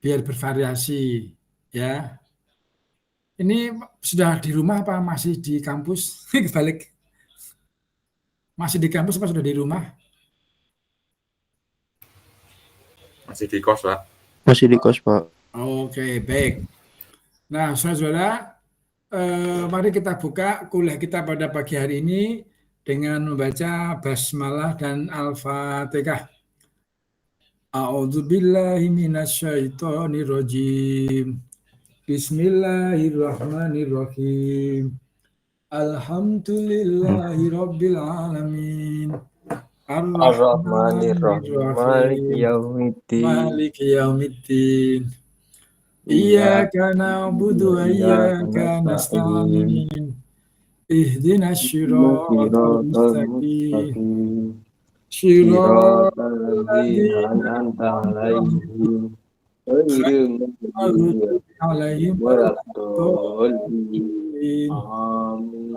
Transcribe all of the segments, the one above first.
biar bervariasi ya. Ini sudah di rumah apa masih di kampus? Balik. Masih di kampus apa sudah di rumah? Masih di kos, Pak. Masih di kos, Pak. Oke, baik. Nah, saudara-saudara, mari kita buka kuliah kita pada pagi hari ini dengan membaca basmalah dan al-fatihah. A'udzubillahi minasyaitonirrajim. Bismillahirrahmanirrahim. Alhamdulillahi rabbil alamin. Ar-Rahmanir-Rahim. Maliki yaumiddin. Maliki yaumiddin. Iyyaka na'budu wa iyyaka nasta'in. Ihdinas siratal mustaqim. Siratal ladzina an'amta 'alaihim ghairil maghdubi 'alaihim waladdallin.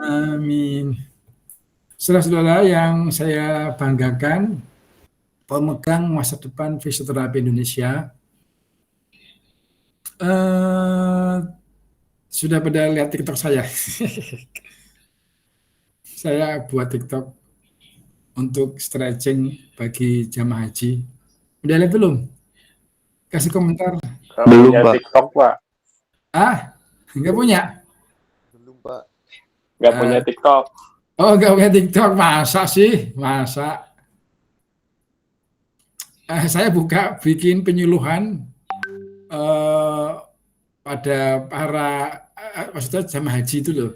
Amin. Saudara-saudara yang saya banggakan, pemegang masa depan fisioterapi Indonesia, sudah pada lihat TikTok saya. Saya buat TikTok untuk stretching bagi jamaah haji. Udah lihat belum? Kasih komentar. Belum, Punya Pak. TikTok, Pak. Nggak punya? Belum, Pak. Nggak punya TikTok. Oh, nggak punya TikTok. Masa sih? Masa? Saya buka bikin penyuluhan pada para maksudnya jamaah haji itu loh.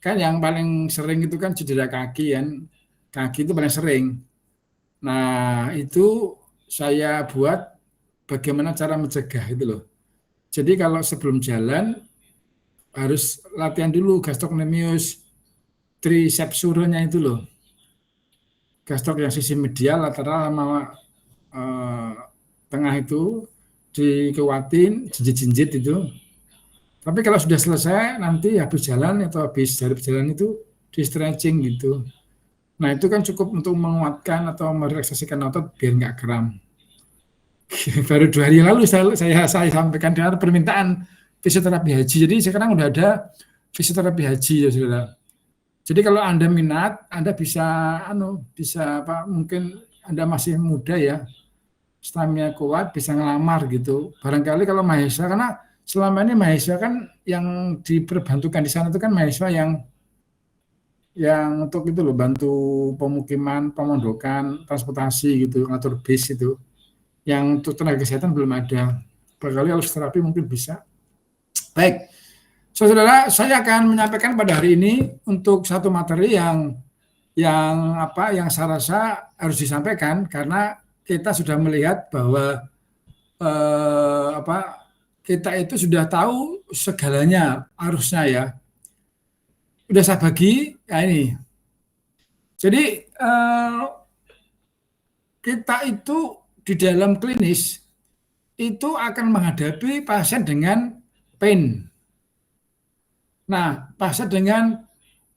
Kan yang paling sering itu kan cedera kaki kan. Kaki itu paling sering. Nah, itu saya buat bagaimana cara mencegah itu loh. Jadi kalau sebelum jalan harus latihan dulu gastrocnemius tricepsurnya itu loh. Gastrok yang sisi medial, lateral sama tengah itu dikuatin, jinjit-jinjit itu. Tapi kalau sudah selesai, nanti habis jalan atau habis dari perjalanan itu di stretching gitu. Nah itu kan cukup untuk menguatkan atau merelaksasikan otot biar nggak kram. Baru 2 hari lalu saya sampaikan dengan permintaan fisioterapi haji. Jadi sekarang udah ada fisioterapi haji ya saudara. Jadi kalau Anda minat, Anda bisa mungkin Anda masih muda ya, stamina kuat, bisa ngelamar gitu. Barangkali kalau mahasiswa, karena selama ini mahasiswa kan yang diperbantukan di sana itu kan mahasiswa yang untuk itu loh, bantu pemukiman, pemondokan, transportasi gitu, ngatur bis itu. Yang untuk tenaga kesehatan belum ada. Barangkali kalau terapi mungkin bisa. Baik, saudara, saya akan menyampaikan pada hari ini untuk satu materi yang saya rasa harus disampaikan karena kita sudah melihat bahwa kita itu sudah tahu segalanya harusnya ya. Udah saya bagi, ya ini. Jadi kita itu di dalam klinis itu akan menghadapi pasien dengan pain. Nah, pasien dengan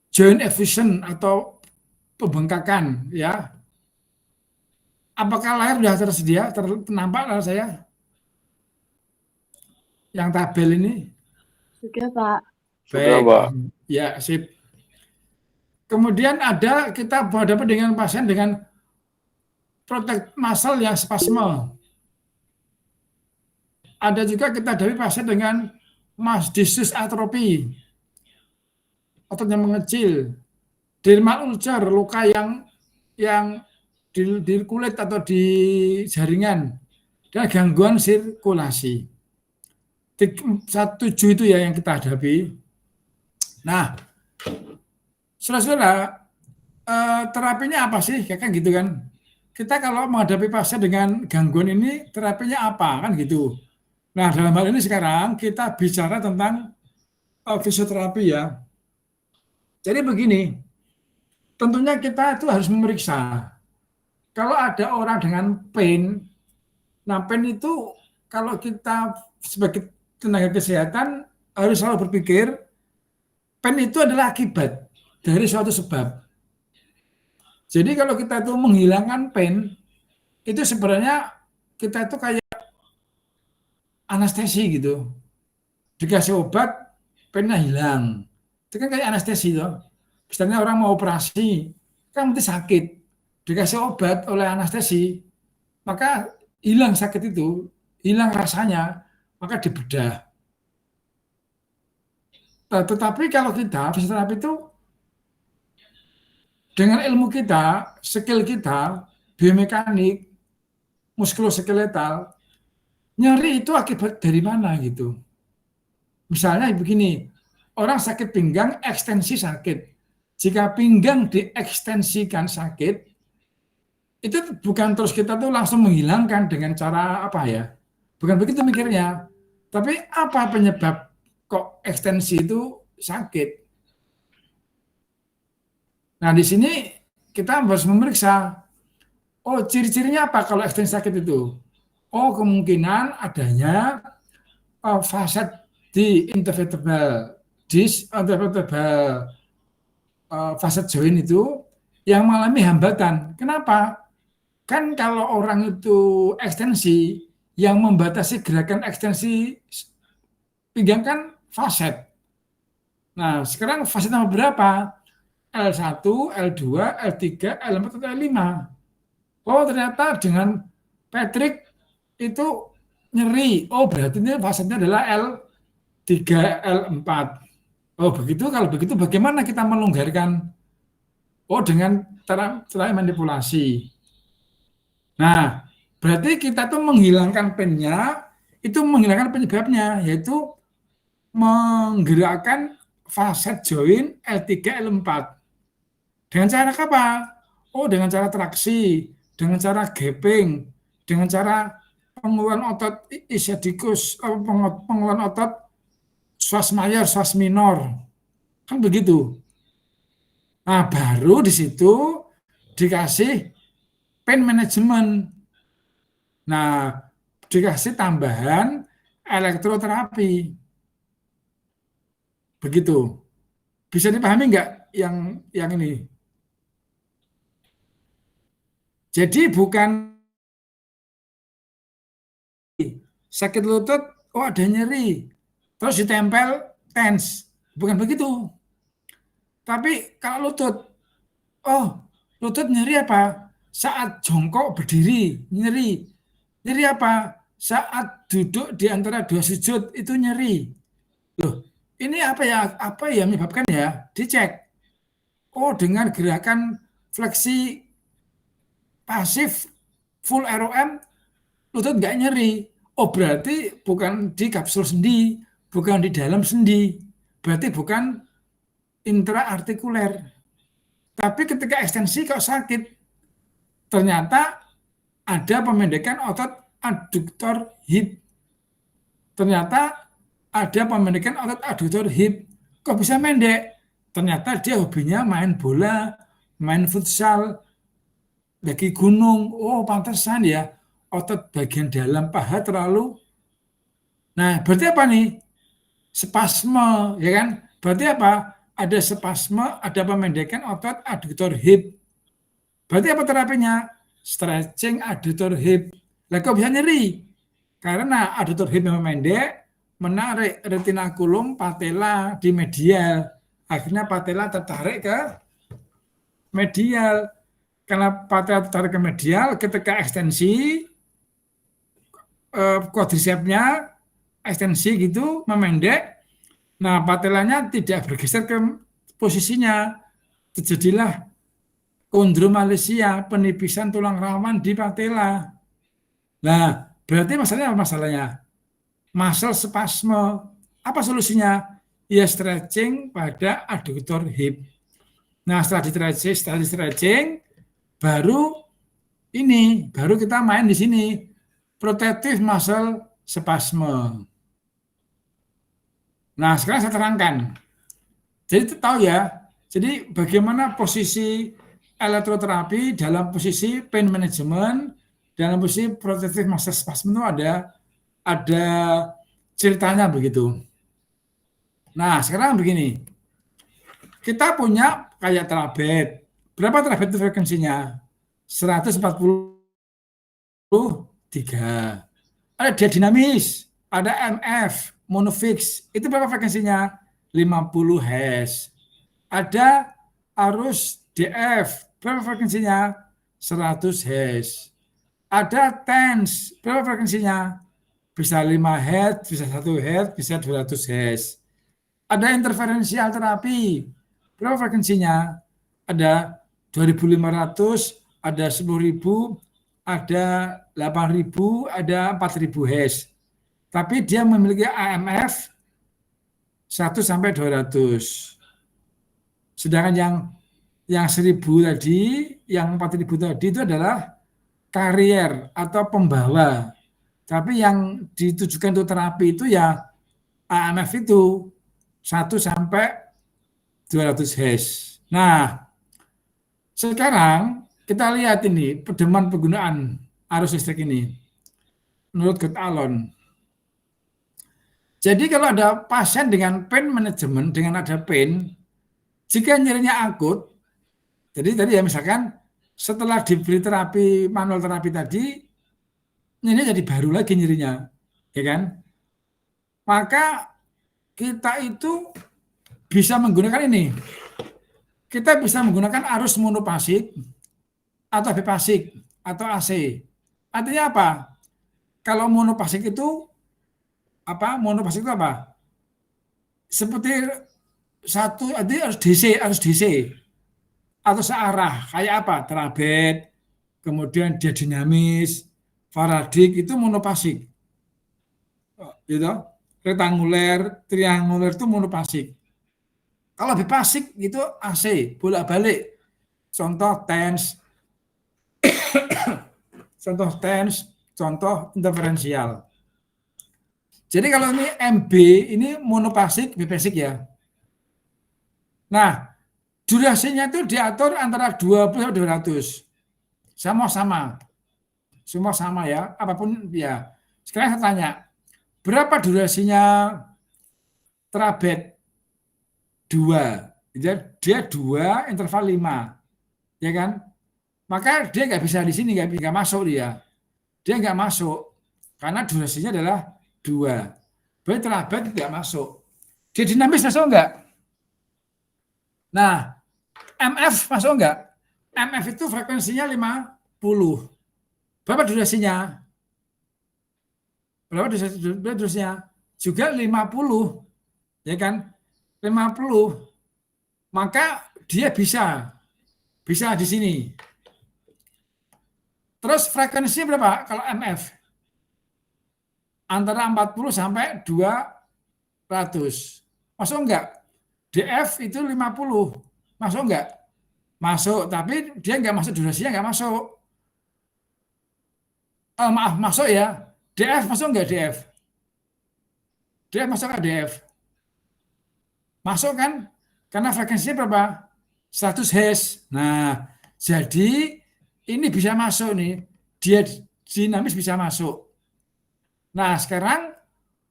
joint effusion atau pembengkakan ya. Apakah layar sudah tersedia? Nampak layar saya? Yang tabel ini? Sudah, Pak. Baik. Pak. Ya, sip. Kemudian kita berhadapan dengan pasien dengan protect muscle yang spasme. Ada juga kita hadapi pasien dengan disease atrofi, otot yang mengecil, dermal ulcer, luka yang di kulit atau di jaringan, dan gangguan sirkulasi. 7 itu ya yang kita hadapi. Nah, saudara-saudara, terapinya apa sih? Kayak gitu kan. Kita kalau menghadapi pasien dengan gangguan ini, terapinya apa? Kan gitu. Nah, dalam hal ini sekarang kita bicara tentang fisioterapi ya. Jadi begini, tentunya kita itu harus memeriksa. Kalau ada orang dengan pain, nah pain itu kalau kita sebagai tenaga kesehatan harus selalu berpikir, pain itu adalah akibat dari suatu sebab. Jadi kalau kita itu menghilangkan pain, itu sebenarnya kita itu kayak anestesi gitu. Dikasih obat, pennya hilang. Itu kan kayak anestesi toh. Misalnya orang mau operasi, kan mesti sakit. Dikasih obat oleh anestesi, maka hilang sakit itu, hilang rasanya, maka dibedah. Nah, tetapi kalau kita fisioterapi itu dengan ilmu kita, skill kita, biomekanik, muskuloskeletal, nyeri itu akibat dari mana gitu. Misalnya begini, orang sakit pinggang, ekstensi sakit. Jika pinggang diekstensikan sakit, itu bukan terus kita tuh langsung menghilangkan dengan cara apa ya? Bukan begitu mikirnya. Tapi apa penyebab kok ekstensi itu sakit? Nah, di sini kita harus memeriksa, oh ciri-cirinya apa kalau ekstensi sakit itu? Oh, kemungkinan adanya fasad di intervertebral disc, intervertebral fasad joint itu yang mengalami hambatan. Kenapa? Kan kalau orang itu ekstensi, yang membatasi gerakan ekstensi pinggang kan fasad. Nah, sekarang fasad nomor berapa? L1, L2, L3, L4, atau L5. Oh, ternyata dengan Patrick itu nyeri. Oh, berarti ini fasadnya adalah L3, L4. Oh, begitu. Kalau begitu bagaimana kita melonggarkan? Oh, dengan cara manipulasi. Nah, berarti kita tuh menghilangkan pennya, itu menghilangkan penyebabnya, yaitu menggerakkan fasad joint L3, L4. Dengan cara apa? Oh, dengan cara traksi, dengan cara gaping, dengan cara penguatan otot ischiadicus, penguatan otot psoas mayor, psoas minor. Kan begitu. Nah, baru di situ dikasih pain management. Nah, dikasih tambahan elektroterapi. Begitu. Bisa dipahami nggak yang ini? Jadi bukan sakit lutut, oh ada nyeri, terus ditempel TENS. Bukan begitu. Tapi kalau lutut, oh lutut nyeri apa? Saat jongkok berdiri, nyeri. Nyeri apa? Saat duduk di antara dua sujud, itu nyeri. Loh, ini apa ya? Apa yang menyebabkan ya? Dicek. Oh, dengan gerakan fleksi pasif full ROM, lutut nggak nyeri. Oh, berarti bukan di kapsul sendi, bukan di dalam sendi. Berarti bukan intraartikuler. Tapi ketika ekstensi kok sakit, ternyata ada pemendekan otot adduktor hip. Ternyata ada pemendekan otot adduktor hip. Kok bisa pendek? Ternyata dia hobinya main bola, main futsal, daki gunung. Oh, pantesan ya, otot bagian dalam paha terlalu. Nah, berarti apa nih? Spasme, ya kan? Berarti apa? Ada spasme, ada pemendekan otot adduktor hip. Berarti apa terapinya? Stretching adduktor hip. Lah kok bisa nyeri? Karena adduktor hip yang pendek menarik retinaculum patella di medial. Akhirnya patella tertarik ke medial. Karena patella tertarik ke medial, ketika ekstensi quadricepsnya ekstensi gitu memendek. Nah, patellanya tidak bergeser ke posisinya. Terjadilah kondromalacia, penipisan tulang rawan di patella. Nah, berarti masalahnya apa masalahnya? Muscle spasme. Apa solusinya? Ya stretching pada adduktor hip. Nah, setelah di stretching, baru kita main di sini. Protective muscle spasme. Nah, sekarang saya terangkan. Jadi tahu ya, jadi bagaimana posisi elektroterapi dalam posisi pain management, dalam posisi protective muscle spasm itu ada ceritanya begitu. Nah, sekarang begini. Kita punya kayak terabet. Berapa terabet itu frekuensinya? 143. Ada dia dinamis. Ada MF, monofix. Itu berapa frekuensinya? 50 Hz. Ada arus DF. Berapa frekuensinya? 100 Hz. Ada TENS. Berapa frekuensinya? Bisa 5 Hz, bisa 1 Hz, bisa 200 Hz. Ada interferensial terapi. Berapa frekuensinya? Ada 2.500, ada 10.000, ada 8.000, ada 4.000 Hz. Tapi dia memiliki AMF 1 sampai 200. Sedangkan yang 1.000 tadi, yang 4.000 tadi itu adalah karier atau pembawa. Tapi yang ditujukan untuk terapi itu ya AMF itu 1 sampai 200 Hz. Nah, sekarang kita lihat ini pedoman penggunaan arus listrik ini menurut Gott Alon. Jadi kalau ada pasien dengan pain management, dengan ada pain, jika nyerinya akut, jadi tadi ya misalkan setelah diberi terapi, manual terapi tadi, nyerinya jadi baru lagi nyerinya, ya kan? Maka kita itu bisa menggunakan ini. Kita bisa menggunakan arus monopasik atau bipasik atau AC. Artinya apa? Kalau monopasik itu apa? Monopasik itu apa? Seperti satu, artinya harus DC atau searah. Kayak apa? Terabit, kemudian dia dinamis, faradik itu monopasik. Gitu. Rektanguler, trianguler itu monopasik. Kalau bipasik itu AC, bolak-balik. Contoh TENS, contoh interferensial. Jadi kalau ini MB, ini monopasik, bipasik ya. Nah, durasinya itu diatur antara 20 sampai 200. Sama-sama. Semua sama ya, apapun ya. Sekarang saya tanya, berapa durasinya terabit? 2. Dia 2 interval 5. Ya kan? Maka dia nggak bisa di sini, nggak masuk dia. Dia nggak masuk karena durasinya adalah 2. Berarti terabit nggak masuk. Dia dinamis masuk nggak? Nah, MF masuk nggak? MF itu frekuensinya 50. Berapa durasinya? Berapa durasinya? Juga 50. Ya kan? 50. Maka dia bisa di sini. Terus frekuensinya berapa kalau MF? Antara 40 sampai 200. Masuk enggak? DF itu 50. Masuk enggak? Masuk, tapi dia enggak masuk, durasinya enggak masuk. Maaf, masuk ya. DF masuk enggak DF? DF masuk enggak DF? Masuk kan? Karena frekuensinya berapa? 100 Hz. Nah, jadi ini bisa masuk nih. Dia dinamis bisa masuk. Nah, sekarang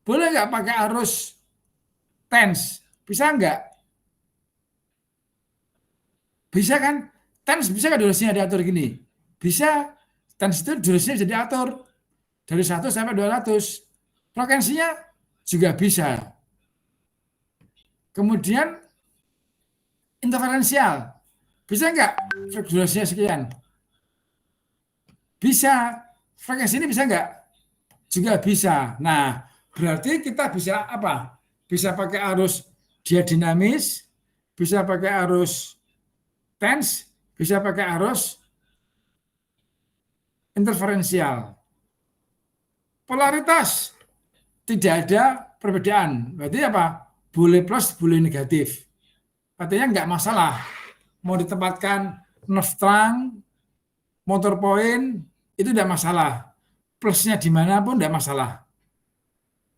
boleh nggak pakai arus TENS? Bisa nggak? Bisa kan? TENS bisa nggak durasinya diatur gini? Bisa. TENS itu durasinya bisa diatur dari 1 sampai 200. Frekuensinya juga bisa. Kemudian interferensial. Bisa nggak durasinya sekian? Bisa. Frekuensi ini bisa nggak? Juga bisa. Nah, berarti kita bisa apa? Bisa pakai arus dia dinamis, bisa pakai arus TENS, bisa pakai arus interferensial. Polaritas tidak ada perbedaan. Berarti apa? Boleh plus, boleh negatif. Artinya nggak masalah. Mau ditempatkan nerve trunk, motor point, itu tidak masalah. Plusnya di mana pun tidak masalah.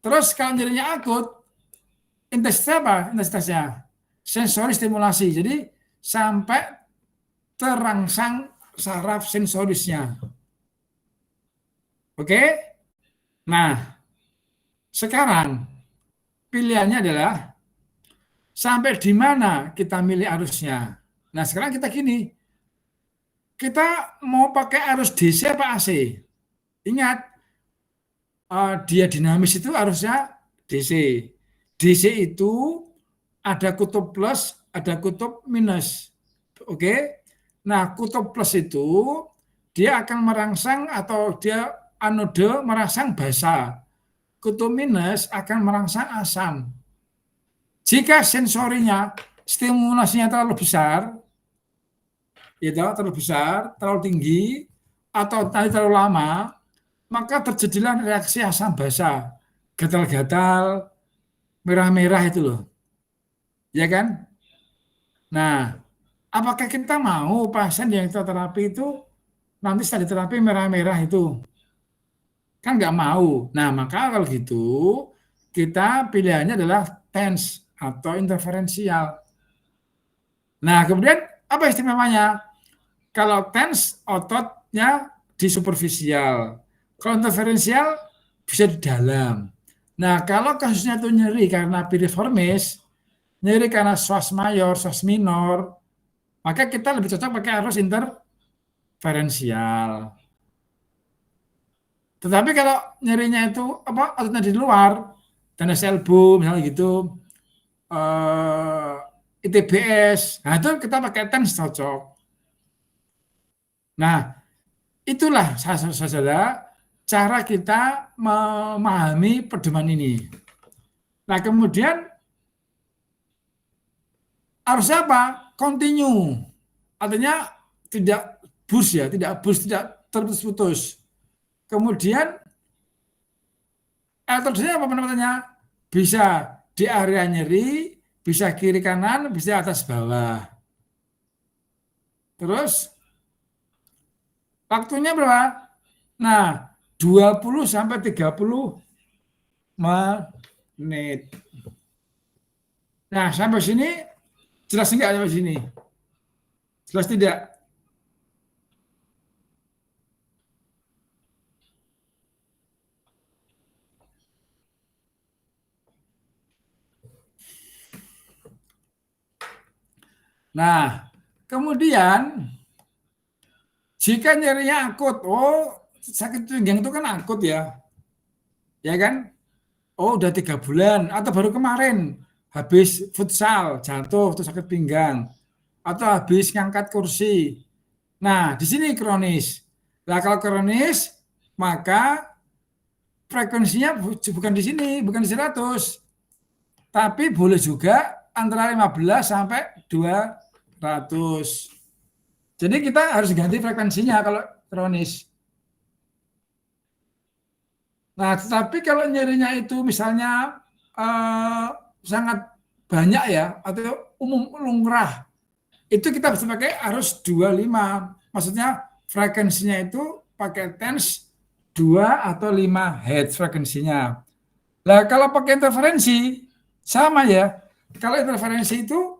Terus kalau nyerinya akut, intensitasnya apa? Intensitasnya sensori stimulasi. Jadi sampai terangsang saraf sensorisnya. Oke? Nah, sekarang pilihannya adalah sampai di mana kita milih arusnya. Nah, sekarang kita gini. Kita mau pakai arus DC apa AC? Ingat, dia dinamis itu harusnya DC. DC itu ada kutub plus, ada kutub minus. Oke. Nah, kutub plus itu dia akan merangsang atau dia anode merangsang basa. Kutub minus akan merangsang asam. Jika sensorinya, stimulasinya terlalu besar, terlalu besar, terlalu tinggi, atau terlalu lama, maka terjadilah reaksi asam basa, gatal-gatal, merah-merah itu loh. Ya kan? Nah, apakah kita mau pasien yang kita terapi itu nanti setelah diterapi merah-merah itu? Kan nggak mau. Nah, maka kalau gitu kita pilihannya adalah TENS atau interferensial. Nah, kemudian apa istimewanya? Kalau TENS ototnya di superficial. Kalau interferensial bisa di dalam. Nah, kalau kasusnya itu nyeri karena piriformis, nyeri karena psoas mayor, psoas minor, maka kita lebih cocok pakai arus interferensial. Tetapi kalau nyerinya itu ototnya di luar, tenis elbow misalnya gitu, ITBS, nah itu kita pakai TENS cocok. Nah, itulah saudara cara kita memahami pedoman ini. Nah, kemudian harusnya apa? Continue. Artinya tidak burst, tidak terputus-putus. Kemudian elektrodesnya apa penempatannya? Bisa di area nyeri, bisa kiri kanan, bisa atas bawah. Terus waktunya berapa? Nah, 20 sampai 30 menit. Nah, sampai sini jelas enggak sampai sini? Jelas tidak? Nah, kemudian jika nyerinya akut, sakit pinggang itu kan akut ya kan? Udah 3 bulan atau baru kemarin habis futsal jatuh terus sakit pinggang atau habis ngangkat kursi. Nah, di sini kronis. Nah, kalau kronis maka frekuensinya bukan di sini, bukan di 100. Tapi boleh juga antara 15 sampai 200. Jadi kita harus ganti frekuensinya kalau kronis. Nah, tetapi kalau nyerinya itu misalnya sangat banyak ya, atau umum lumrah, itu kita bisa pakai arus 25. Maksudnya frekuensinya itu pakai TENS 2 atau 5 Hz frekuensinya. Nah, kalau pakai interferensi, sama ya. Kalau interferensi itu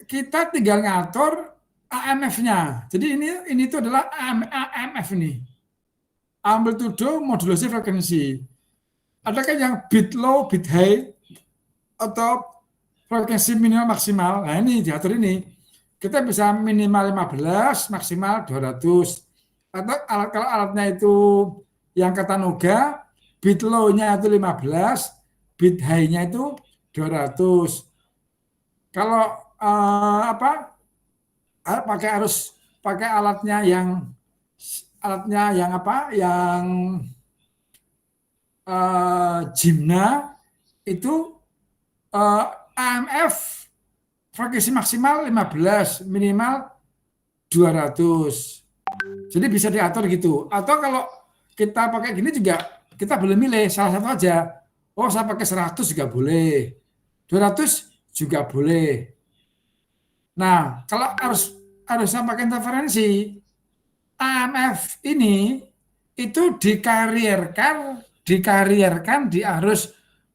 kita tinggal ngatur AMF-nya. Jadi ini itu adalah AMF ini. Amplitudo modulasi frekuensi. Adakah yang bit low, bit high, atau frekuensi minimal maksimal? Nah, ini diatur ini. Kita bisa minimal 15, maksimal 200. Atau kalau alatnya itu yang kata Noga, bit low-nya itu 15, bit high-nya itu 200. Kalau pakai alatnya yang Jimna itu AMF frekuensi maksimal 15, minimal 200. Jadi bisa diatur gitu. Atau kalau kita pakai gini juga kita boleh milih salah satu aja. Saya pakai 100 juga boleh. 200 juga boleh. Nah, kalau harusnya pakai interferensi, AMF ini itu dikarierkan di arus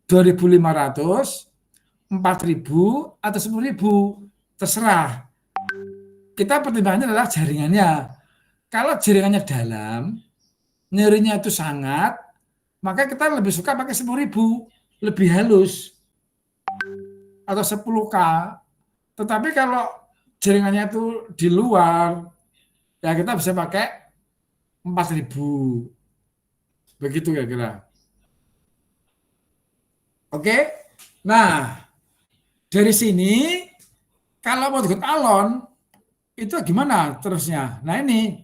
2.500, 4.000 atau 10.000, terserah. Kita pertimbangannya adalah jaringannya. Kalau jaringannya dalam, nyerinya itu sangat, maka kita lebih suka pakai 10.000, lebih halus, atau 10K. Tetapi kalau jaringannya itu di luar, ya kita bisa pakai 4.000. Begitu kira-kira. Oke. Nah, dari sini kalau mau ikut alon itu gimana terusnya? Nah, ini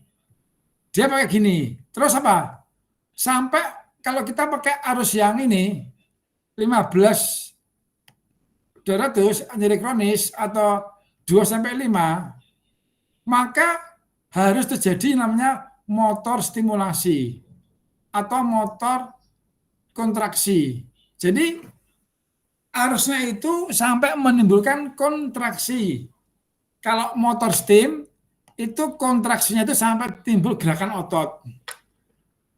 dia pakai gini. Terus apa? Sampai kalau kita pakai arus yang ini 15.200 nyeri kronis atau 2 sampai 5, maka harus terjadi namanya motor stimulasi atau motor kontraksi. Jadi arusnya itu sampai menimbulkan kontraksi. Kalau motor steam itu kontraksinya itu sampai timbul gerakan otot.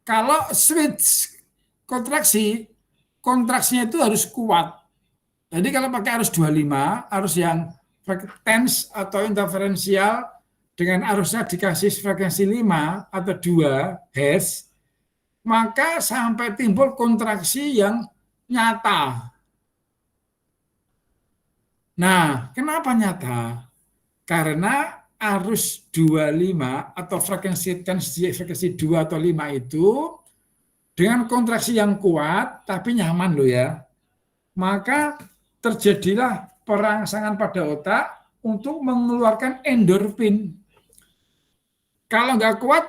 Kalau switch kontraksi, kontraksinya itu harus kuat. Jadi kalau pakai arus 25, arus yang frekuensi atau interferensial dengan arusnya dikasih frekuensi 5 atau 2 Hz, maka sampai timbul kontraksi yang nyata. Nah, kenapa nyata? Karena arus 25 atau frekuensi 2 atau 5 itu dengan kontraksi yang kuat tapi nyaman loh ya. Maka terjadilah perangsangan pada otak untuk mengeluarkan endorfin. Kalau nggak kuat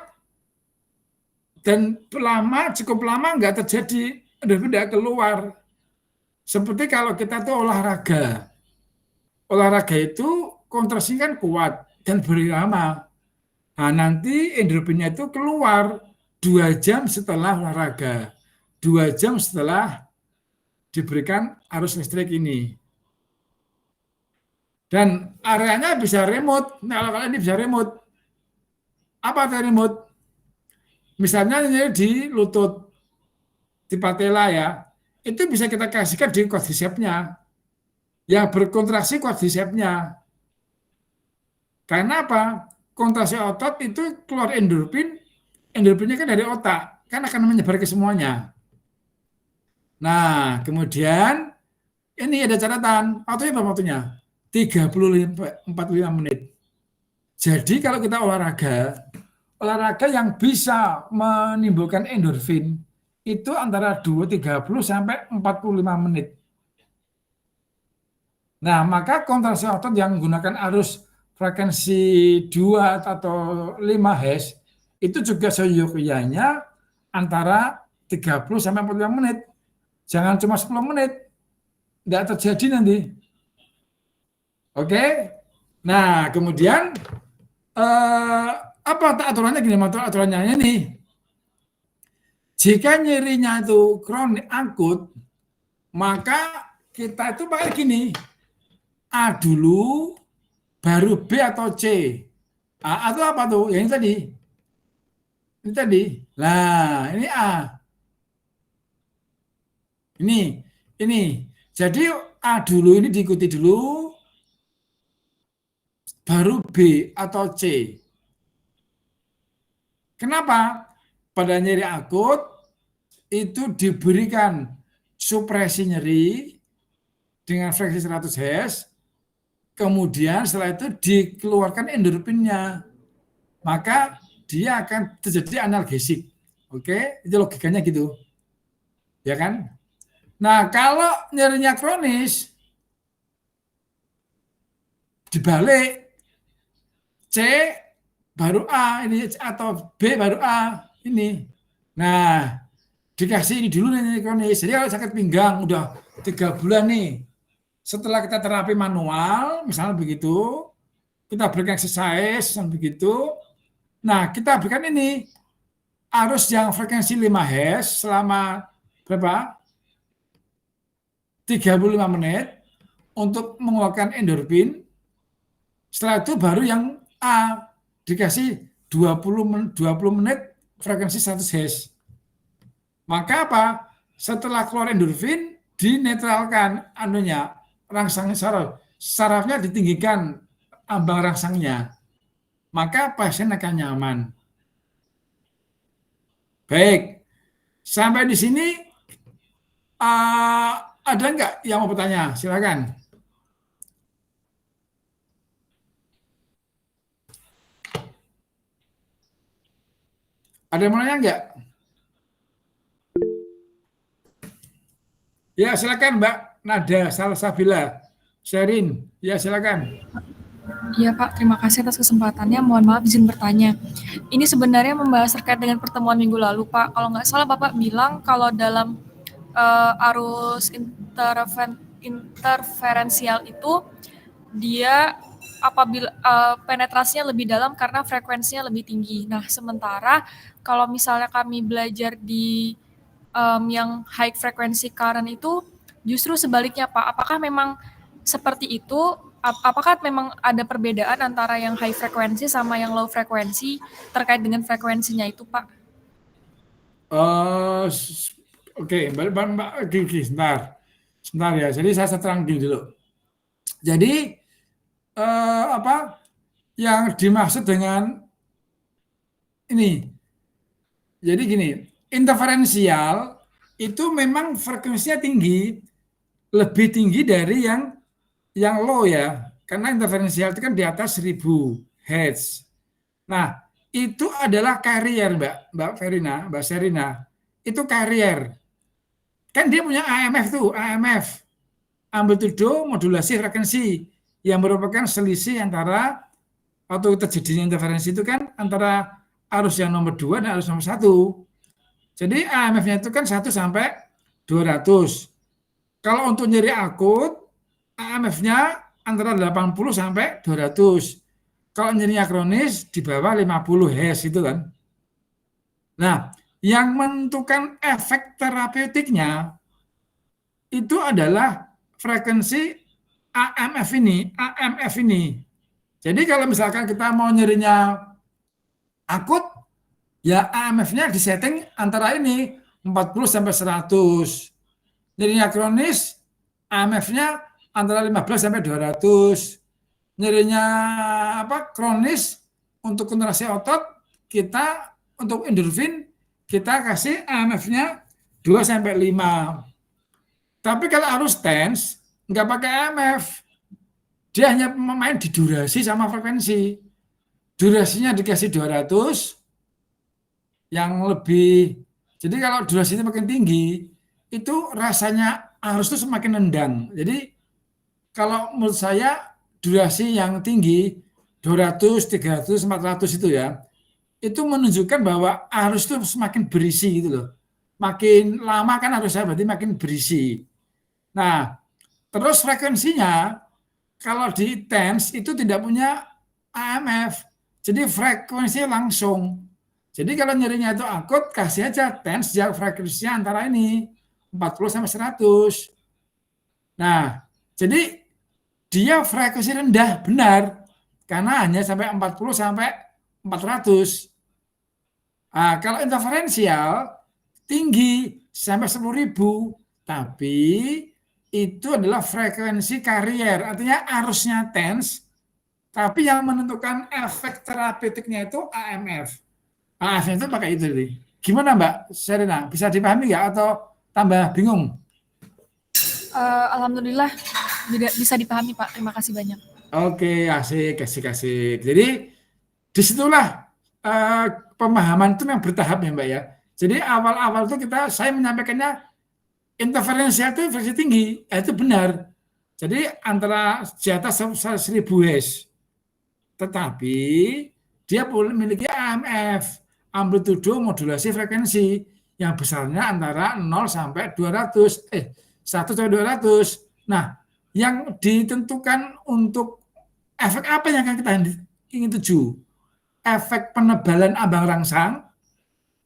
dan cukup lama nggak terjadi, endorfin nggak keluar. Seperti kalau kita tuh olahraga. Olahraga itu kontraksi kan kuat dan beri lama. Nah, nanti endorfinnya itu keluar 2 jam setelah olahraga, 2 jam setelah diberikan arus listrik ini. Dan areanya bisa remote. Nah, kalau kalian ini bisa remote. Apa itu remote? Misalnya ini di lutut, di patella ya, itu bisa kita kasihkan di quadricepsnya. Yang berkontraksi quadricepsnya. Karena apa? Kontraksi otot itu keluar endorfin, endorfinnya kan dari otak, kan akan menyebar ke semuanya. Nah, kemudian ini ada catatan, waktunya berapa waktunya? 45 menit. Jadi kalau kita olahraga yang bisa menimbulkan endorfin itu antara 30 sampai 45 menit. Nah, maka kontraksi otot yang menggunakan arus frekuensi 2 atau 5 Hz itu juga seyogyanya antara 30 sampai 45 menit. Jangan cuma 10 menit. Tidak terjadi nanti. Oke. Nah, kemudian apa aturannya gini, aturannya ini. Jika nyerinya itu kronik akut, maka kita itu pakai gini. A dulu baru B atau C. A itu apa tuh? Yang ini tadi. Ini tadi. Nah, ini A. Ini. Jadi A dulu ini diikuti dulu, baru B atau C. Kenapa? Pada nyeri akut itu diberikan supresi nyeri dengan frekuensi 100 Hz, kemudian setelah itu dikeluarkan endorfinnya, maka dia akan terjadi analgesik. Oke, itu logikanya gitu. Ya kan? Nah, kalau nyerinya kronis, dibalik C baru A ini atau B baru A ini. Nah, dikasih ini dulu nih kronis. Jadi kalau sakit pinggang udah 3 bulan nih, setelah kita terapi manual, misalnya begitu, kita berikan exercise begitu. Nah, kita berikan ini arus yang frekuensi 5 Hz selama berapa? 35 menit untuk mengeluarkan endorfin. Setelah itu baru yang A dikasih 20 menit frekuensi 100 Hz. Maka apa? Setelah keluar endorfin dinetralkan rangsang sarafnya ditinggikan ambang rangsangnya. Maka pasien akan nyaman. Baik. Sampai di sini ada enggak yang mau bertanya? Silakan. Ada yang mau nanya enggak? Ya, silakan Mbak Nada Salsabila. Sherin, ya silakan. Iya Pak, terima kasih atas kesempatannya. Mohon maaf izin bertanya. Ini sebenarnya membahas terkait dengan pertemuan minggu lalu Pak. Kalau nggak salah Bapak bilang kalau dalam arus interferensial itu dia apabila penetrasinya lebih dalam karena frekuensinya lebih tinggi. Nah, sementara kalau misalnya kami belajar di yang high frequency current itu justru sebaliknya Pak. Apakah memang seperti itu? Apakah memang ada perbedaan antara yang high frequency sama yang low frequency terkait dengan frekuensinya itu Pak? Oke, Mbak Gigi, sebentar ya. Jadi saya terang dulu. Jadi apa yang dimaksud dengan ini? Jadi gini, interferensial itu memang frekuensinya tinggi, lebih tinggi dari yang low ya. Karena interferensial itu kan di atas 1000 Hz. Nah, itu adalah carrier, Mbak Serina. Itu carrier. Kan dia punya AMF tuh, AMF. Amplitudo modulasi frekuensi yang merupakan selisih antara atau terjadinya interferensi itu kan antara arus yang nomor 2 dan arus nomor 1. Jadi AMF-nya itu kan 1 sampai 200. Kalau untuk nyeri akut, AMF-nya antara 80 sampai 200. Kalau nyerinya kronis di bawah 50 Hz itu kan. Nah, yang menentukan efek terapeutiknya itu adalah frekuensi AMF ini. Jadi kalau misalkan kita mau nyerinya akut, ya AMF-nya disetting antara ini 40 sampai 100. Nyerinya kronis, AMF-nya antara 15 sampai 200. Nyerinya kronis untuk kontraksi otot, kita untuk endorfin kita kasih AMF-nya 2 sampai 5. Tapi kalau arus tense nggak pakai AMF. Dia hanya main di durasi sama frekuensi. Durasinya dikasih 200 yang lebih. Jadi kalau durasinya makin tinggi, itu rasanya arus itu semakin nendang. Jadi kalau menurut saya durasi yang tinggi 200, 300, 400 itu ya, itu menunjukkan bahwa arus itu semakin berisi gitu loh. Makin lama kan arusnya berarti makin berisi. Nah, terus frekuensinya kalau di tense itu tidak punya AMF. Jadi frekuensinya langsung. Jadi kalau nyerinya itu akut, kasih aja tense yang frekuensinya antara ini 40 sampai 100. Nah, jadi dia frekuensi rendah benar karena hanya sampai 40 sampai 400. Nah, kalau interferensial tinggi sampai 10.000, tapi itu adalah frekuensi carrier, artinya arusnya tense, tapi yang menentukan efek terapeutiknya itu AMF. AMF itu pakai itu. Gimana Mbak Serena? Bisa dipahami nggak atau tambah bingung? Alhamdulillah bisa dipahami Pak. Terima kasih banyak. Oke, asik. Jadi disitulah pemahaman itu yang bertahap ya Mbak ya. Jadi awal-awal itu saya menyampaikannya interferensial itu versi tinggi, itu benar. Jadi antara di atas 1000 Hz. Tetapi dia memiliki AMF, amplitudo modulasi frekuensi, yang besarnya antara 0 sampai 200, 1 sampai 200. Nah, yang ditentukan untuk efek apa yang akan kita ingin tuju? Efek penebalan ambang rangsang,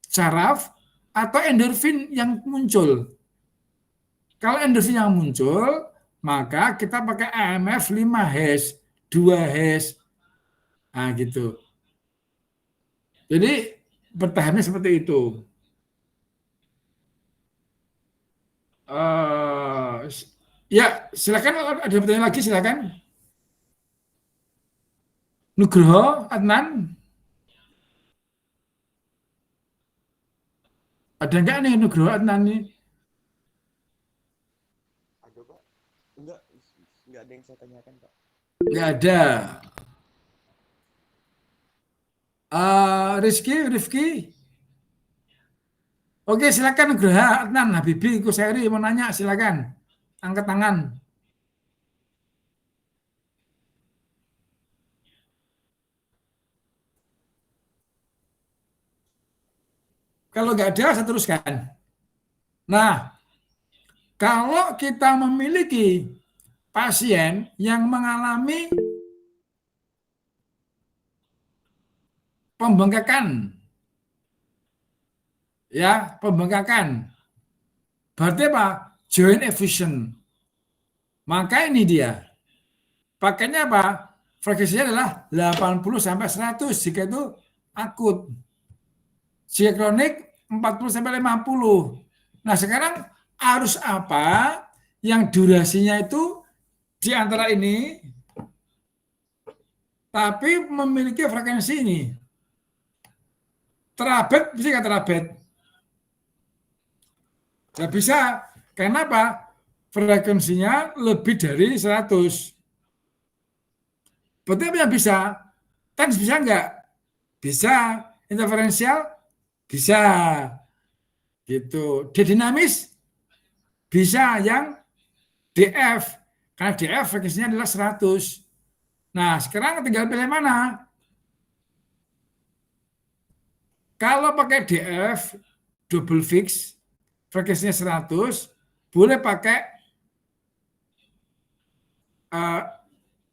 saraf, atau endorfin yang muncul. Kalau endorfin yang muncul, maka kita pakai AMF 5 Hz, 2 Hz. Nah, gitu. Jadi bertahapnya seperti itu. Ya, silakan, ada pertanyaan lagi, silakan. Nugroho Adnan. Ada enggak nih Nugroho Adnan nih? Ada Pak? Enggak ada yang saya tanyakan Pak. Enggak ada. Rifki. Oke, silakan Nugraha Adnan Habibi Kuseri mau nanya, silakan. Angkat tangan. Kalau nggak ada, saya teruskan. Nah, kalau kita memiliki pasien yang mengalami pembengkakan, ya, pembengkakan, berarti apa? Joint effusion. Maka ini dia. Pakainya apa? Frekuensinya adalah 80 sampai 100 jika itu akut. Jika kronik 40 sampai 50. Nah, sekarang arus apa yang durasinya itu di antara ini tapi memiliki frekuensi ini? Terabet bisa nggak terabet? Nggak bisa. Kenapa? Frekuensinya lebih dari 100. Berarti apa yang bisa? TENS bisa nggak? Bisa. Interferensial? Bisa. Gitu. Dia dinamis? Bisa. Yang DF. Karena DF frekuensinya adalah 100. Nah, sekarang tinggal pilih mana? Kalau pakai DF, double fix, frekuensinya 100, boleh pakai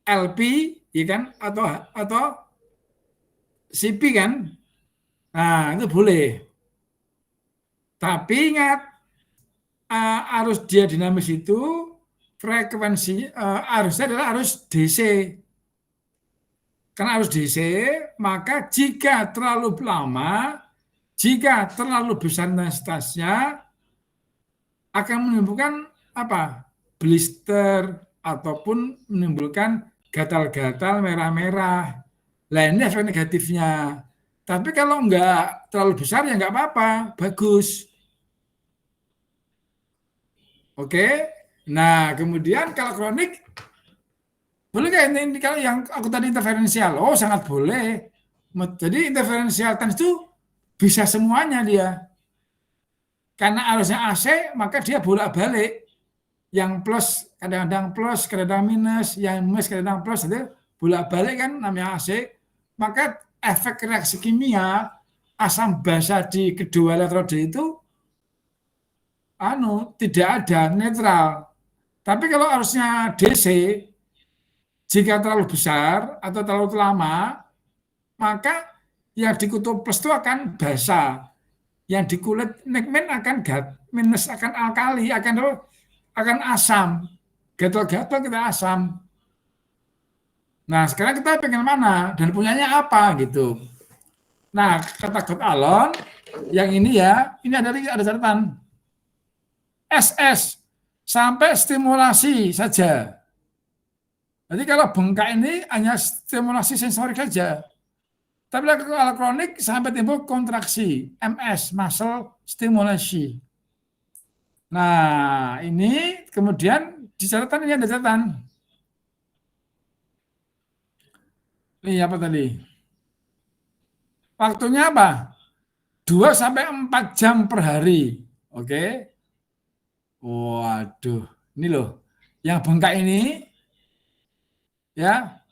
LP, ya kan, atau CP kan. Nah, itu boleh. Tapi ingat, arus dia dinamis itu frekuensi arusnya adalah arus DC. Karena arus DC, maka jika terlalu lama, jika terlalu besar intensitasnya, akan menimbulkan apa? Blister ataupun menimbulkan gatal-gatal merah-merah. Nah, ini efek negatifnya. Tapi kalau enggak terlalu besar ya enggak apa-apa, bagus. Oke. Nah, kemudian kalau kronik, boleh nggak ini kalau yang aku tadi interferensial? Oh, sangat boleh. Jadi interferensial TENS itu bisa semuanya dia. Karena arusnya AC, maka dia bolak-balik. Yang plus, kadang-kadang minus, yang minus kadang plus, itu bolak-balik kan namanya AC. Maka efek reaksi kimia asam basa di kedua elektrode itu tidak ada, netral. Tapi kalau arusnya DC, jika terlalu besar atau terlalu lama, maka yang di kutub plus itu akan basa. Yang di kulit negmen akan minus, akan alkali, akan asam. Gatal-gatal kita asam. Nah, sekarang kita pengen mana? Dan punyanya apa gitu. Nah, kata God Alon, yang ini ya, ini ada catatan. SS, sampai stimulasi saja. Jadi kalau bengkak ini hanya stimulasi sensorik saja. Tapi kalau kronik sampai timbul kontraksi, MS, muscle stimulasi. Nah, ini kemudian di catatan ini ada catatan. Ini apa tadi? Waktunya apa? 2 sampai 4 jam per hari. Oke. Waduh, ini loh. Yang bengkak ini ya.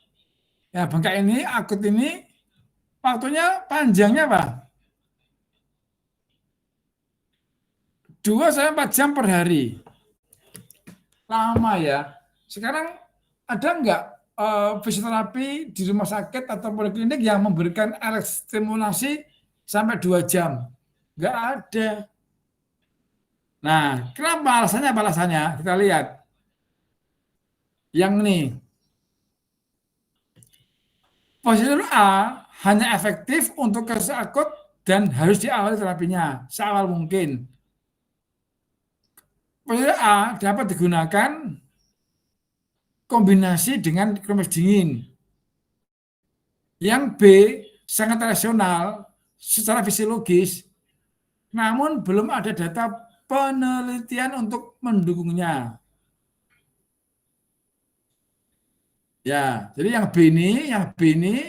Yang bengkak ini akut ini waktunya panjangnya apa? 2 sampai 4 jam per hari. Lama ya. Sekarang ada enggak fisioterapi di rumah sakit atau poliklinik yang memberikan elektrostimulasi sampai 2 jam? Enggak ada. Nah, kenapa alasannya? Alasannya kita lihat. Yang ini. Positif A hanya efektif untuk kasus akut dan harus diawali terapinya seawal mungkin. Positif A dapat digunakan kombinasi dengan kromis dingin. Yang B sangat rasional secara fisiologis, namun belum ada data penelitian untuk mendukungnya. Ya, jadi yang B ini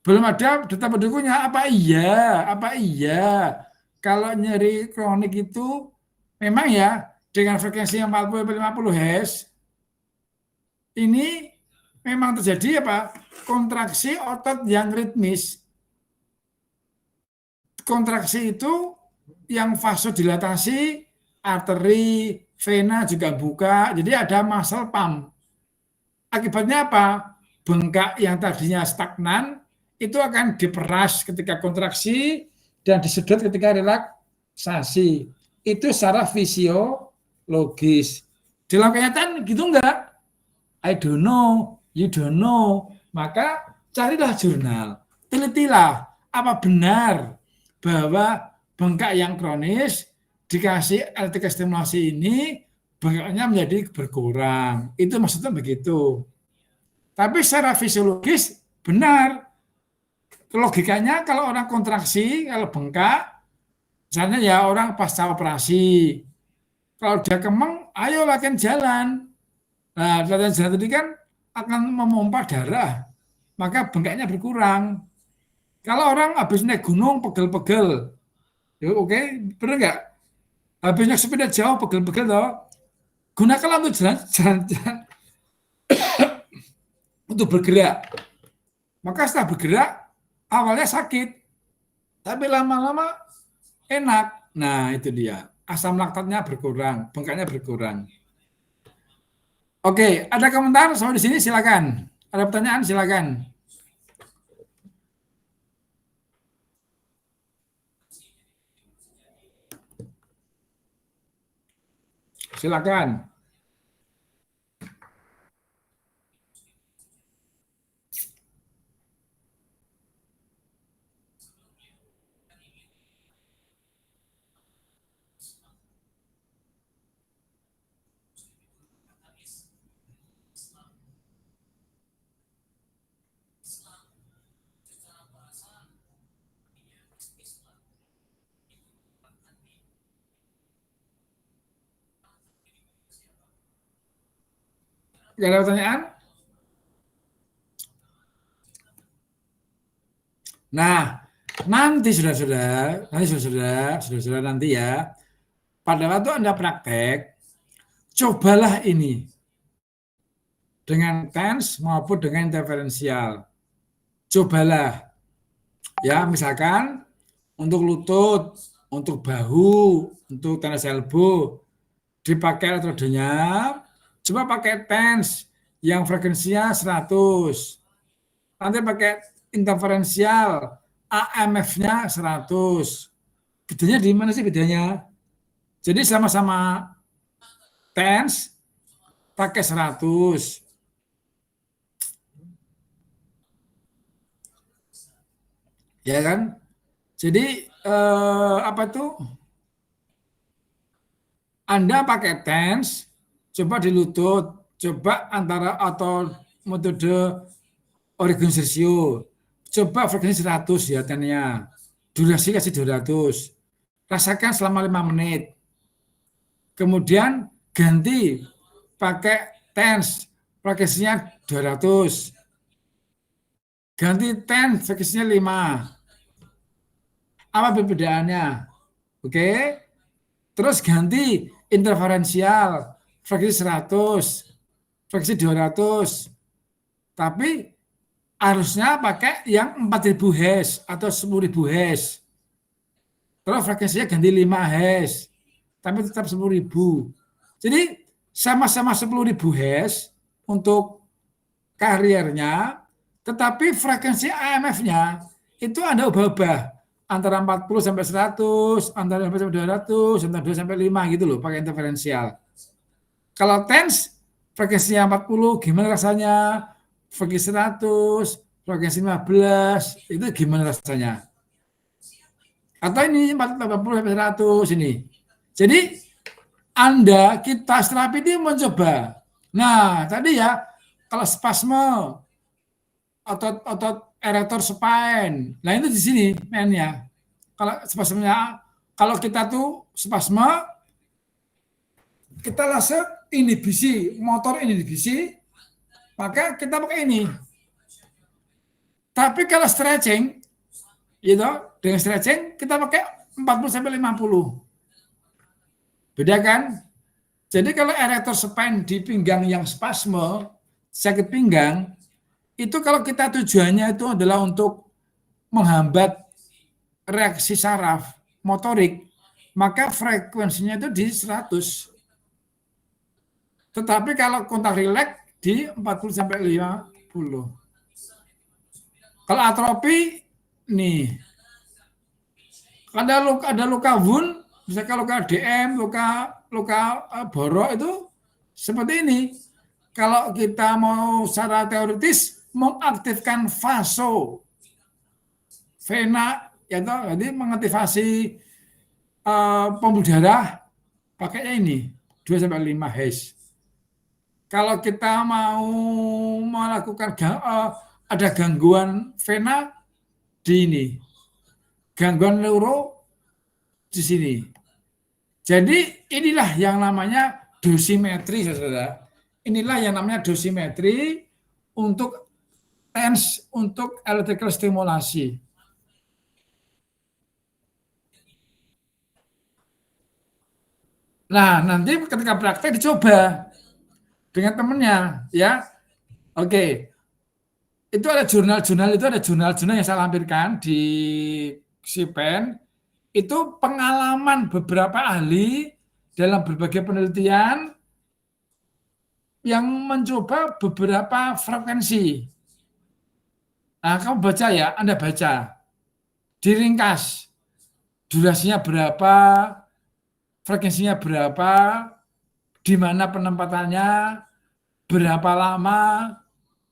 Belum ada data pendukungnya. Apa iya kalau nyeri kronik itu memang ya dengan frekuensi yang 40-50 Hz ini memang terjadi apa? Kontraksi otot yang ritmis. Kontraksi itu yang vasodilatasi, arteri, vena juga buka. Jadi ada muscle pump. Akibatnya apa? Bengkak yang tadinya stagnan itu akan diperas ketika kontraksi dan disedot ketika relaksasi. Itu secara fisiologis. Dalam kenyataan gitu enggak? I don't know, you don't know. Maka carilah jurnal. Telitilah apa benar bahwa bengkak yang kronis dikasih elektrikal stimulasi ini bengkaknya menjadi berkurang. Itu maksudnya begitu. Tapi secara fisiologis benar. Logikanya kalau orang kontraksi, kalau bengkak, misalnya ya orang pasca operasi. Kalau dia kemeng, ayo latihan jalan. Nah, latihan jalan tadi kan akan memompa darah. Maka bengkaknya berkurang. Kalau orang habis naik gunung pegel-pegel, ya oke, benar nggak? Habis naik sepeda jauh pegel-pegel toh, gunakanlah untuk jalan untuk bergerak. Maka setelah bergerak, awalnya sakit, tapi lama-lama enak. Nah, itu dia. Asam laktatnya berkurang, bengkaknya berkurang. Oke, ada komentar sampai di sini silakan. Ada pertanyaan silakan. Silakan. Gak ada pertanyaan? Nah, nanti sudah nanti ya, pada waktu Anda praktek, cobalah ini dengan TENS maupun dengan interferensial. Cobalah, ya misalkan untuk lutut, untuk bahu, untuk tenis elbow, dipakai elektrodenya, coba pakai TENS yang frekuensinya 100. Nanti pakai interferensial, AMF-nya 100. Bedanya di mana sih bedanya? Jadi sama-sama TENS pakai 100. Ya kan? Jadi apa tuh? Anda pakai TENS, coba di lutut, coba antara atau metode Oregon-Cercio, coba frekuensi 100 ya TENS-nya, durasi kasih 200, rasakan selama 5 menit, kemudian ganti pakai TENS, frekuensinya 200, ganti TENS frekuensinya 5, apa perbedaannya? Oke, terus ganti interferensial, frekuensi 100, frekuensi 200, tapi harusnya pakai yang 4.000 Hz atau 10.000 Hz. Terus frekuensinya ganti 5 Hz, tapi tetap 10.000. Jadi sama-sama 10.000 Hz untuk kariernya, tetapi frekuensi AMF-nya itu Anda ubah-ubah antara 40 sampai 100, antara 100 sampai 200, antara 2 sampai 5 gitu loh, pakai interferensial. Kalau TENS frekuensinya 40 gimana rasanya? Frekuensi 100, frekuensi 15, itu gimana rasanya? Atau ini 40 sampai 100 ini. Jadi Anda, kita terapi ini mencoba. Nah, tadi ya, kalau spasme, otot erector spine, nah itu di sini mainnya. Kalau spasmenya, kalau kita tuh spasme, kita langsung inhibisi, motor inhibisi, maka kita pakai ini. Tapi kalau stretching, gitu, dengan stretching kita pakai 40 sampai 50. Beda kan? Jadi kalau erector spine di pinggang yang spasme, sakit pinggang, itu kalau kita tujuannya itu adalah untuk menghambat reaksi saraf motorik, maka frekuensinya itu di 100. Tetapi kalau kontak rileks di 40 sampai 50. Kalau atrofi nih, ada luka wound, misalkan luka DM, luka borok itu seperti ini. Kalau kita mau secara teoritis mengaktifkan vaso vena, ya toh, jadi mengaktifasi pembuluh darah pakainya ini 2 sampai 5 Hz. Kalau kita mau melakukan ada gangguan vena di ini, gangguan neuro di sini. Jadi inilah yang namanya dosimetri, saudara. Inilah yang namanya dosimetri untuk TENS, untuk electrical stimulasi. Nah, nanti ketika praktek dicoba dengan temennya, ya. Oke. Itu ada jurnal-jurnal yang saya lampirkan di SIPEN. Itu pengalaman beberapa ahli dalam berbagai penelitian yang mencoba beberapa frekuensi. Nah, kamu baca ya, Anda baca. Diringkas. Durasinya berapa, frekuensinya berapa, di mana penempatannya, berapa lama,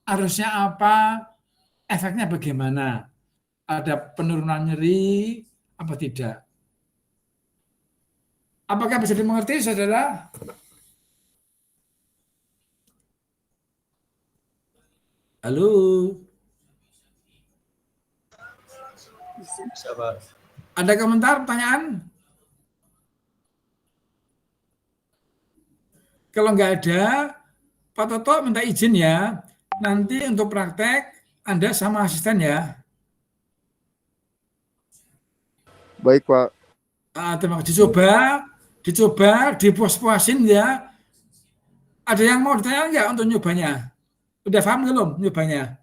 arusnya apa, efeknya bagaimana. Ada penurunan nyeri, apa tidak. Apakah bisa dimengerti, saudara? Halo? Bisa, Pak. Ada komentar, pertanyaan? Kalau nggak ada, Pak Toto minta izin ya. Nanti untuk praktek, Anda sama asisten ya. Baik, Pak. Terima kasih. Dicoba, dipuas-puasin ya. Ada yang mau ditanya nggak untuk nyobanya? Udah paham belum nyobanya?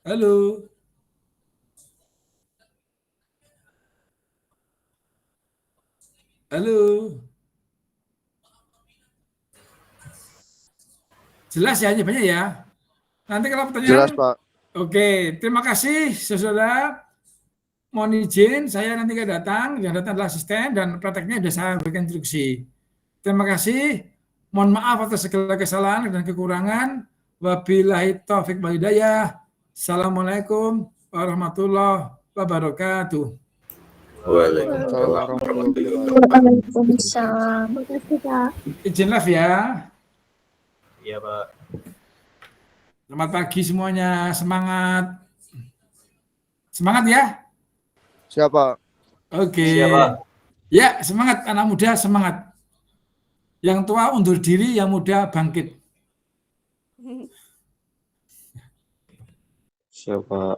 Halo? Halo? Jelas ya nyobanya ya? Nanti kalau pertanyaan... Jelas, Pak. Oke, terima kasih saudara. Mohon izin, saya nanti akan datang. Yang datang adalah asisten dan prakteknya sudah saya berikan instruksi. Terima kasih. Mohon maaf atas segala kesalahan dan kekurangan. Wabillahi taufiq wal hidayah. Assalamualaikum warahmatullahi wabarakatuh. Waalaikumsalam. Waalaikumsalam. Terima kasih, Pak. Izin live ya. Iya, Pak. Selamat pagi semuanya. Semangat. Semangat ya. Siapa? Oke. Siapa? Ya, semangat anak muda, semangat. Yang tua undur diri, yang muda bangkit. Siapa?